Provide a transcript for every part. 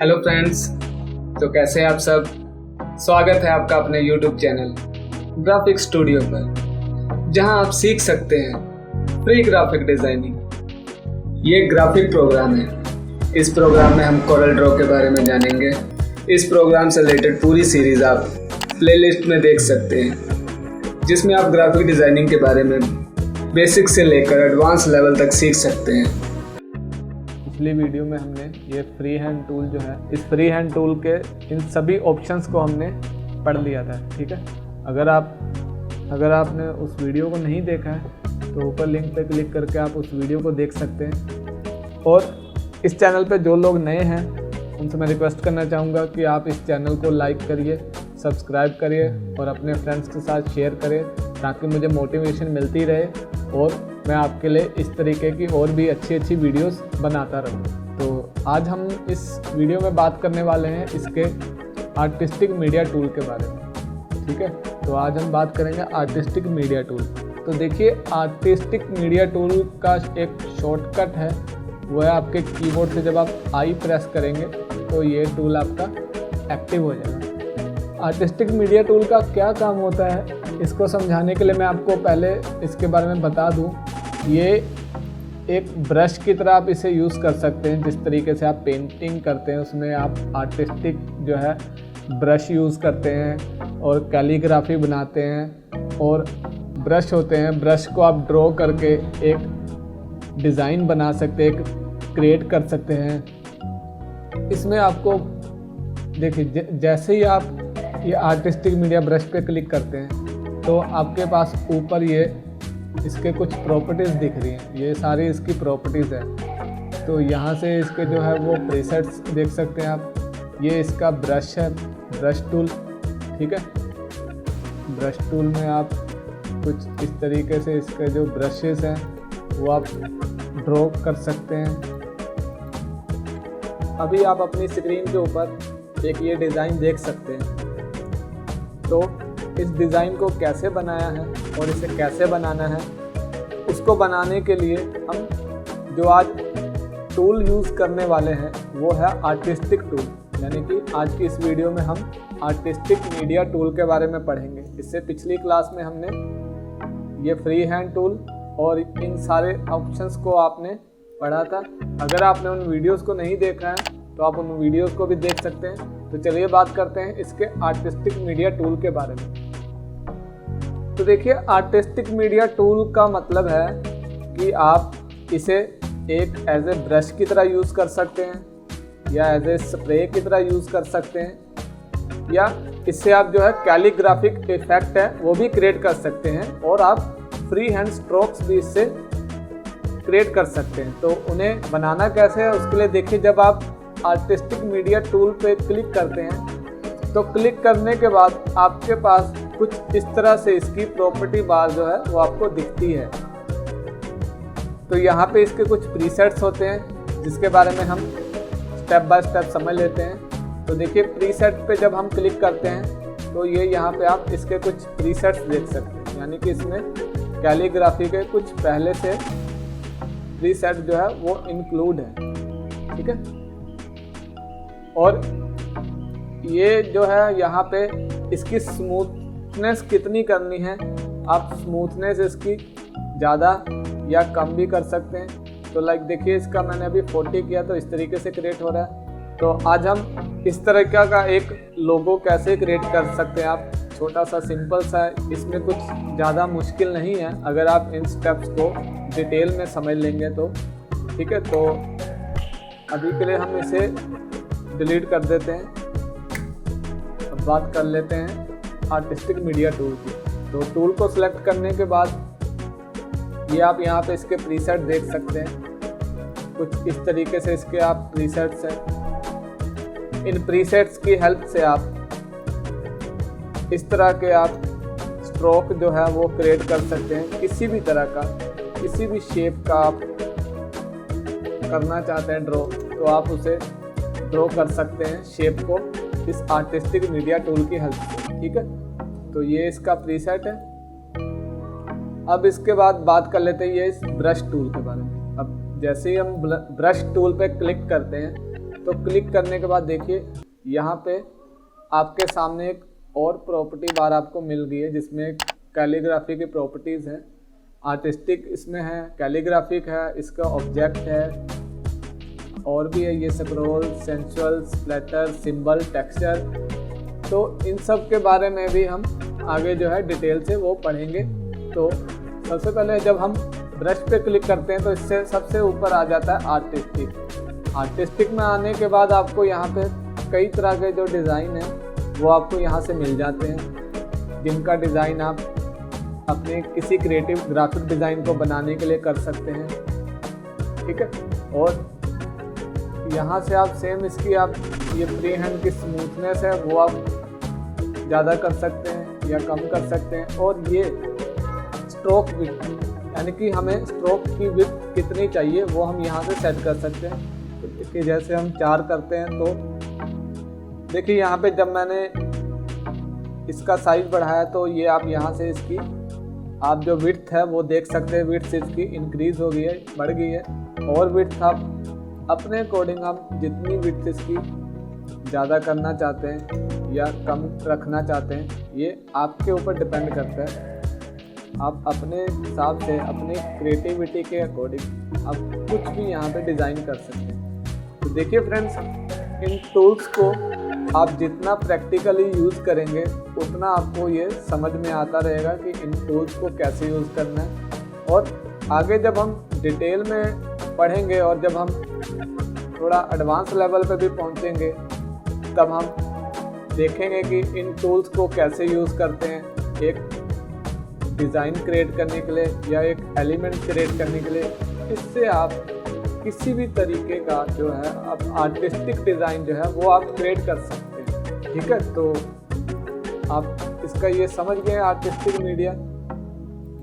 Hello friends, तो कैसे हैं आप सब। स्वागत है आपका अपने YouTube चैनल ग्राफिक स्टूडियो पर, जहां आप सीख सकते हैं फ्री ग्राफिक डिज़ाइनिंग। ये ग्राफिक प्रोग्राम है। इस प्रोग्राम में हम कोरल ड्रॉ के बारे में जानेंगे। इस प्रोग्राम से रिलेटेड पूरी सीरीज़ आप प्लेलिस्ट में देख सकते हैं, जिसमें आप ग्राफिक डिज़ाइनिंग के बारे में बेसिक से लेकर एडवांस लेवल तक सीख सकते हैं। पिछली वीडियो में हमने ये फ्री हैंड टूल जो है, इस फ्री हैंड टूल के इन सभी ऑप्शंस को हमने पढ़ लिया था। ठीक है, अगर आपने उस वीडियो को नहीं देखा है तो ऊपर लिंक पे क्लिक करके आप उस वीडियो को देख सकते हैं। और इस चैनल पे जो लोग नए हैं उनसे मैं रिक्वेस्ट करना चाहूँगा कि आप इस चैनल को लाइक करिए, सब्सक्राइब करिए और अपने फ्रेंड्स के साथ शेयर करें, ताकि मुझे मोटिवेशन मिलती रहे और मैं आपके लिए इस तरीके की और भी अच्छी वीडियोस बनाता रहूँ। तो आज हम इस वीडियो में बात करने वाले हैं इसके आर्टिस्टिक मीडिया टूल के बारे में। ठीक है, तो आज हम बात करेंगे आर्टिस्टिक मीडिया टूल। तो देखिए, आर्टिस्टिक मीडिया टूल का एक शॉर्टकट है, वो है आपके कीबोर्ड से जब आप आई प्रेस करेंगे तो ये टूल आपका एक्टिव हो जाएगा। आर्टिस्टिक मीडिया टूल का क्या काम होता है, इसको समझाने के लिए मैं आपको पहले इसके बारे में बता दूं। ये एक ब्रश की तरह आप इसे यूज़ कर सकते हैं। जिस तरीके से आप पेंटिंग करते हैं उसमें आप आर्टिस्टिक जो है ब्रश यूज़ करते हैं और कैलीग्राफी बनाते हैं, और ब्रश होते हैं, ब्रश को आप ड्रॉ करके एक डिज़ाइन बना सकते हैं, एक क्रिएट कर सकते हैं। इसमें आपको देखिए, जैसे ही आप ये आर्टिस्टिक मीडिया ब्रश पे क्लिक करते हैं तो आपके पास ऊपर ये इसके कुछ प्रॉपर्टीज़ दिख रही हैं। ये सारी इसकी प्रॉपर्टीज़ है। तो यहाँ से इसके जो है वो प्रीसेट्स देख सकते हैं आप। ये इसका ब्रश है, ब्रश टूल। ठीक है, ब्रश टूल में आप कुछ इस तरीके से इसके जो ब्रशेस हैं वो आप ड्रॉ कर सकते हैं। अभी आप अपनी स्क्रीन के ऊपर एक ये डिज़ाइन देख सकते हैं। तो इस डिज़ाइन को कैसे बनाया है और इसे कैसे बनाना है, उसको बनाने के लिए हम जो आज टूल यूज़ करने वाले हैं वो है आर्टिस्टिक टूल। यानी कि आज की इस वीडियो में हम आर्टिस्टिक मीडिया टूल के बारे में पढ़ेंगे। इससे पिछली क्लास में हमने ये फ्री हैंड टूल और इन सारे ऑप्शंस को आपने पढ़ा था। अगर आपने उन वीडियोस को नहीं देखा है तो आप उन वीडियोस को भी देख सकते हैं। तो चलिए बात करते हैं इसके आर्टिस्टिक मीडिया टूल के बारे में। तो देखिए, आर्टिस्टिक मीडिया टूल का मतलब है कि आप इसे एक एज ए ब्रश की तरह यूज़ कर सकते हैं, या एज ए स्प्रे की तरह यूज़ कर सकते हैं, या इससे आप जो है कैलीग्राफिक इफेक्ट है वो भी क्रिएट कर सकते हैं, और आप फ्री हैंड स्ट्रोक्स भी इससे क्रिएट कर सकते हैं। तो उन्हें बनाना कैसे है उसके लिए देखिए, जब आप आर्टिस्टिक मीडिया टूल पे क्लिक करते हैं तो क्लिक करने के बाद आपके पास कुछ इस तरह से इसकी प्रॉपर्टी बार जो है वो आपको दिखती है। तो यहाँ पे इसके कुछ प्रीसेट्स होते हैं जिसके बारे में हम स्टेप बाय स्टेप समझ लेते हैं। तो देखिए, प्रीसेट पे जब हम क्लिक करते हैं तो ये यहाँ पे आप इसके कुछ प्रीसेट्स देख सकते हैं। यानी कि इसमें कैलीग्राफी के कुछ पहले से प्रीसेट जो है वो इंक्लूड है। ठीक है, और ये जो है यहाँ पे इसकी स्मूथनेस कितनी करनी है, आप स्मूथनेस इसकी ज़्यादा या कम भी कर सकते हैं। तो लाइक देखिए, इसका मैंने अभी 40 किया तो इस तरीके से क्रिएट हो रहा है। तो आज हम इस तरह का एक लोगो कैसे क्रिएट कर सकते हैं, आप छोटा सा सिंपल सा है, इसमें कुछ ज़्यादा मुश्किल नहीं है अगर आप इन स्टेप्स को डिटेल में समझ लेंगे तो। ठीक है, तो अभी के लिए हम इसे डिलीट कर देते हैं। अब बात कर लेते हैं आर्टिस्टिक मीडिया टूल की। तो टूल को सिलेक्ट करने के बाद ये आप यहाँ पे इसके प्रीसेट देख सकते हैं। कुछ इस तरीके से इसके आप प्रीसेट्स हैं। इन प्रीसेट्स की हेल्प से आप इस तरह के आप स्ट्रोक जो है वो क्रिएट कर सकते हैं। किसी भी तरह का, किसी भी शेप का आप करना चाहते हैं ड्रॉ, तो आप उसे ड्रॉ कर सकते हैं शेप को इस आर्टिस्टिक मीडिया टूल की हेल्प से। ठीक है, तो ये इसका प्रीसेट है। अब इसके बाद बात कर लेते हैं ये इस ब्रश टूल के बारे में। अब जैसे ही हम ब्रश टूल पे क्लिक करते हैं तो क्लिक करने के बाद देखिए यहाँ पे आपके सामने एक और प्रॉपर्टी बार आपको मिल गई है जिसमें कैलीग्राफी की प्रॉपर्टीज़ हैं। आर्टिस्टिक इसमें है, कैलीग्राफिक है, इसका ऑब्जेक्ट है और भी है, ये scroll, sensual, splatter, symbol, texture. तो इन सब के बारे में भी हम आगे जो है डिटेल से वो पढ़ेंगे। तो सबसे पहले जब हम ब्रश पे क्लिक करते हैं तो इससे सबसे ऊपर आ जाता है आर्टिस्टिक। आर्टिस्टिक में आने के बाद आपको यहाँ पे कई तरह के जो डिज़ाइन है वो आपको यहाँ से मिल जाते हैं, जिनका डिज़ाइन आप अपने किसी क्रिएटिव ग्राफिक डिज़ाइन को बनाने के लिए कर सकते हैं। ठीक है, और यहाँ से आप सेम इसकी आप ये फ्री हैंड की स्मूथनेस है वो आप ज़्यादा कर सकते हैं या कम कर सकते हैं। और ये स्ट्रोक विड्थ, यानी कि हमें स्ट्रोक की विड्थ कितनी चाहिए वो हम यहाँ से सेट कर सकते हैं। तो देखिए जैसे हम 4 करते हैं तो देखिए यहाँ पे जब मैंने इसका साइज बढ़ाया तो ये आप यहाँ से इसकी आप जो विड्थ है वो देख सकते हैं, विड्थ इसकी इंक्रीज़ हो गई है, बढ़ गई है। और विड्थ आप अपने अकॉर्डिंग आप जितनी विड्थ इसकी ज़्यादा करना चाहते हैं या कम रखना चाहते हैं ये आपके ऊपर डिपेंड करता है। आप अपने हिसाब से अपनी क्रिएटिविटी के अकॉर्डिंग आप कुछ भी यहाँ पे डिज़ाइन कर सकते हैं। तो देखिए फ्रेंड्स, इन टूल्स को आप जितना प्रैक्टिकली यूज़ करेंगे उतना आपको ये समझ में आता रहेगा कि इन टूल्स को कैसे यूज़ करना है। और आगे जब हम डिटेल में पढ़ेंगे और जब हम थोड़ा एडवांस लेवल पे भी पहुंचेंगे तब हम देखेंगे कि इन टूल्स को कैसे यूज़ करते हैं एक डिज़ाइन क्रिएट करने के लिए या एक एलिमेंट क्रिएट करने के लिए। इससे आप किसी भी तरीके का जो है आप आर्टिस्टिक डिज़ाइन जो है वो आप क्रिएट कर सकते हैं। ठीक है, तो आप इसका ये समझ गए आर्टिस्टिक मीडिया।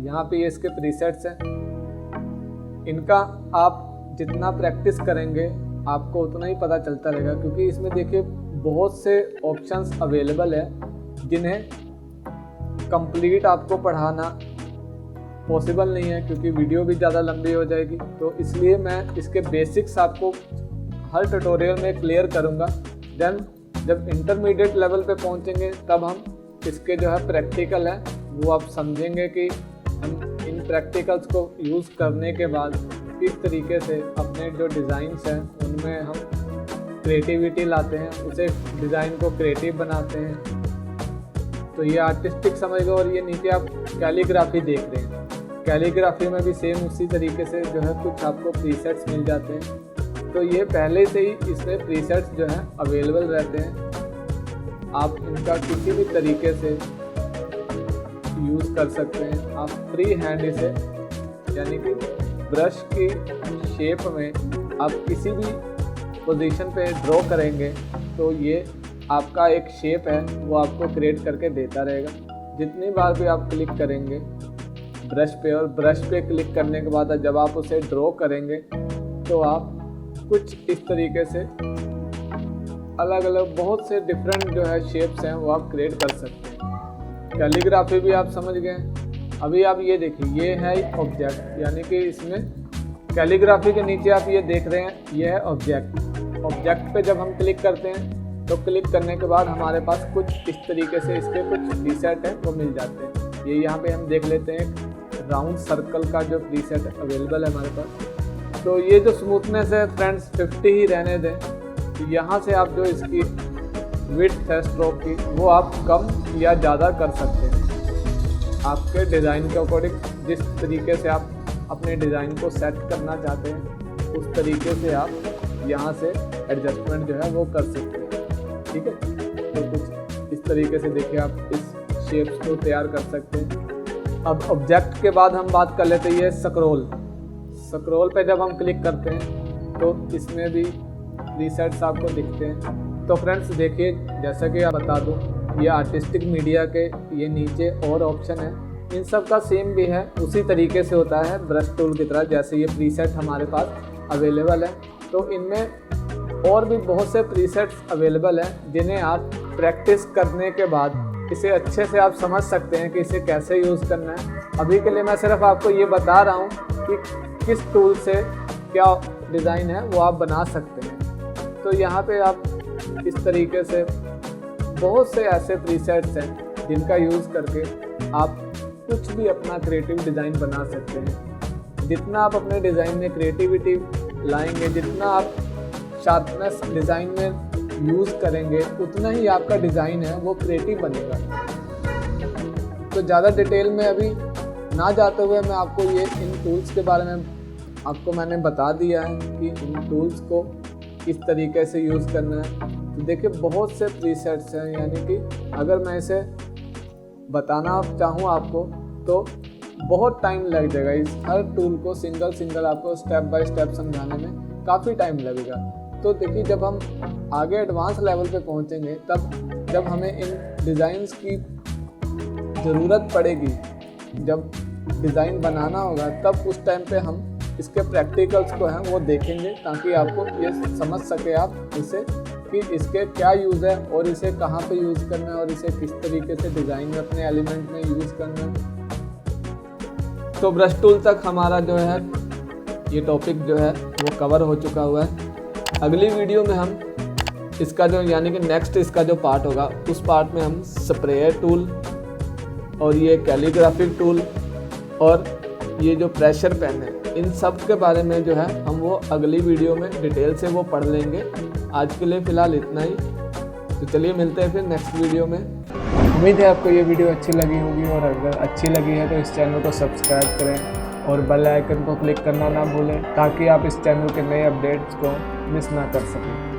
यहाँ पे ये इसके प्रीसेट्स हैं, इनका आप जितना प्रैक्टिस करेंगे आपको उतना ही पता चलता रहेगा, क्योंकि इसमें देखिए बहुत से ऑप्शंस अवेलेबल है जिन्हें कंप्लीट आपको पढ़ाना पॉसिबल नहीं है क्योंकि वीडियो भी ज़्यादा लंबी हो जाएगी। तो इसलिए मैं इसके बेसिक्स आपको हर ट्यूटोरियल में क्लियर करूँगा। देन जब इंटरमीडिएट लेवल पे पहुँचेंगे तब हम इसके जो है प्रैक्टिकल है वो आप समझेंगे कि हम इन प्रैक्टिकल्स को यूज़ करने के बाद किस तरीके से अपने जो डिज़ाइंस हैं उनमें हम क्रिएटिविटी लाते हैं, उसे डिज़ाइन को क्रिएटिव बनाते हैं। तो ये आर्टिस्टिक समझ गए। और ये नीचे आप कैलीग्राफी देख रहे हैं, कैलीग्राफी में भी सेम उसी तरीके से जो है कुछ आपको प्रीसेट्स मिल जाते हैं। तो ये पहले से ही इसमें प्रीसेट्स जो हैं अवेलेबल रहते हैं, आप इनका किसी भी तरीके से यूज़ कर सकते हैं। आप फ्री हैंड इसे यानी कि ब्रश की शेप में आप किसी भी पोजीशन पे ड्रॉ करेंगे तो ये आपका एक शेप है वो आपको क्रिएट करके देता रहेगा। जितनी बार भी आप क्लिक करेंगे ब्रश पे और ब्रश पे क्लिक करने के बाद जब आप उसे ड्रॉ करेंगे तो आप कुछ इस तरीके से अलग अलग बहुत से डिफरेंट जो है शेप्स हैं वो आप क्रिएट कर सकते हैं। कैलीग्राफी भी आप समझ गए। अभी आप ये देखिए ये है ऑब्जेक्ट, यानी कि इसमें कैलीग्राफी के नीचे आप ये देख रहे हैं ये है ऑब्जेक्ट। ऑब्जेक्ट पे जब हम क्लिक करते हैं तो क्लिक करने के बाद हमारे पास कुछ इस तरीके से इसके कुछ प्रीसेट हैं वो मिल जाते हैं। ये यहाँ पे हम देख लेते हैं राउंड सर्कल का जो प्रीसेट अवेलेबल है हमारे पास। तो ये जो स्मूथनेस है फ्रेंड्स 50 ही रहने दें। तो यहाँ से आप जो इसकी विड्थ है स्ट्रोक की वो आप कम या ज़्यादा कर सकते हैं आपके डिज़ाइन के अकॉर्डिंग। जिस तरीके से आप अपने डिज़ाइन को सेट करना चाहते हैं उस तरीके से आप यहाँ से एडजस्टमेंट जो है वो कर सकते हैं। ठीक है, तो कुछ इस तरीके से देखिए आप इस शेप्स को तैयार कर सकते हैं। अब ऑब्जेक्ट के बाद हम बात कर लेते हैं ये स्क्रॉल। स्क्रॉल पे जब हम क्लिक करते हैं तो इसमें भी प्रीसेट्स आपको दिखते हैं। तो फ्रेंड्स देखिए जैसा कि आप बता दूं ये आर्टिस्टिक मीडिया के ये नीचे और ऑप्शन है, इन सब का सेम भी है, उसी तरीके से होता है ब्रश टूल की तरह। जैसे ये प्रीसेट हमारे पास अवेलेबल है तो इनमें और भी बहुत से प्रीसेट्स अवेलेबल हैं जिन्हें आप प्रैक्टिस करने के बाद इसे अच्छे से आप समझ सकते हैं कि इसे कैसे यूज़ करना है। अभी के लिए मैं सिर्फ आपको ये बता रहा हूँ कि किस टूल से क्या डिज़ाइन है वो आप बना सकते हैं। तो यहाँ पे आप इस तरीके से बहुत से ऐसे प्रीसेट्स हैं जिनका यूज़ करके आप कुछ भी अपना क्रिएटिव डिज़ाइन बना सकते हैं। जितना आप अपने डिज़ाइन में क्रिएटिविटी लाएंगे, जितना आप शार्पनेस डिज़ाइन में यूज़ करेंगे, उतना ही आपका डिज़ाइन है वो क्रिएटिव बनेगा। तो ज़्यादा डिटेल में अभी ना जाते हुए मैं आपको ये इन टूल्स के बारे में आपको मैंने बता दिया है कि इन टूल्स को किस तरीके से यूज़ करना है। तो देखिए बहुत से प्रीसेट्स हैं, यानी कि अगर मैं इसे बताना चाहूँ आपको तो बहुत टाइम लग जाएगा। इस हर टूल को सिंगल आपको स्टेप बाय स्टेप समझाने में काफ़ी टाइम लगेगा। तो देखिए जब हम आगे एडवांस लेवल पे पहुँचेंगे, तब जब हमें इन डिज़ाइंस की ज़रूरत पड़ेगी, जब डिज़ाइन बनाना होगा, तब उस टाइम पे हम इसके प्रैक्टिकल्स को हैं वो देखेंगे, ताकि आपको ये समझ सके आप इसे कि इसके क्या यूज़ है और इसे कहाँ पे यूज़ करना है और इसे किस तरीके से डिज़ाइन में अपने एलिमेंट में यूज़ करना है। तो ब्रश टूल तक हमारा जो है ये टॉपिक जो है वो कवर हो चुका हुआ है। अगली वीडियो में हम इसका जो यानी कि नेक्स्ट इसका जो पार्ट होगा, उस पार्ट में हम स्प्रेयर टूल और ये कैलीग्राफिक टूल और ये जो प्रेशर पेन है, इन सब के बारे में जो है हम वो अगली वीडियो में डिटेल से वो पढ़ लेंगे। आज के लिए फ़िलहाल इतना ही। तो चलिए मिलते हैं फिर नेक्स्ट वीडियो में। उम्मीद है आपको ये वीडियो अच्छी लगी होगी, और अगर अच्छी लगी है तो इस चैनल को सब्सक्राइब करें और बेल आइकन को क्लिक करना ना भूलें, ताकि आप इस चैनल के नए अपडेट्स को मिस ना कर सकें।